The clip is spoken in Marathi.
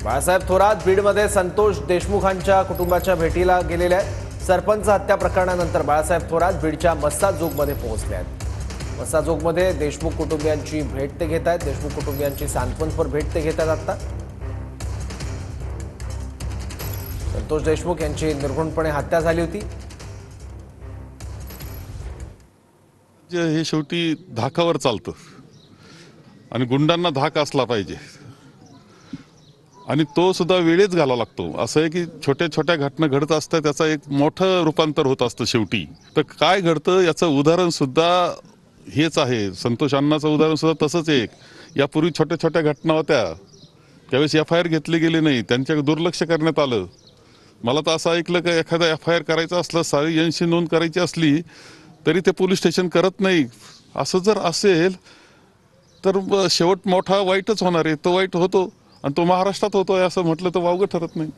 बाळासाहेब थोरात बीडमध्ये संतोष देशमुखांच्या कुटुंबाच्या भेटीला गेलेले आहेत। सरपंच हत्या प्रकरणानंतर बाळासाहेब थोरात बीडच्या मस्साजोगमध्ये पोहोचले आहेत। मस्साजोगमध्ये देशमुख कुटुंबियांची भेट ते घेत आहेत। देशमुख कुटुंबियांची सांत्वनपर भेट ते घेत आहेत। आता संतोष देशमुख यांची निर्घृणपणे हत्या झाली होती। हे शेवटी धाकावर चालतं आणि गुंडांना धाक असला पाहिजे आणि तो सुद्धा वेळेच घालावा लागतो। असं आहे की छोट्या छोट्या घटना घडत असतात, त्याचा एक मोठं रूपांतर होत असतं शेवटी। तर काय घडतं याचं उदाहरण सुद्धा हेच आहे। संतोष अण्णाचं उदाहरण सुद्धा तसंच एक। यापूर्वी छोट्या छोट्या घटना होत्या, त्यावेळेस FIR घेतली गेली नाही, त्यांच्याकडे दुर्लक्ष करण्यात आलं। मला तर असं ऐकलं की एखादा FIR करायचा असलं, 86 नोंद करायची असली तरी ते पोलीस स्टेशन करत नाही। असं जर असेल तर शेवट मोठा वाईटच होणार आहे। तो वाईट होतो आणि तो महाराष्ट्रात होतोय असं म्हटलं तर वावगं ठरत नाही।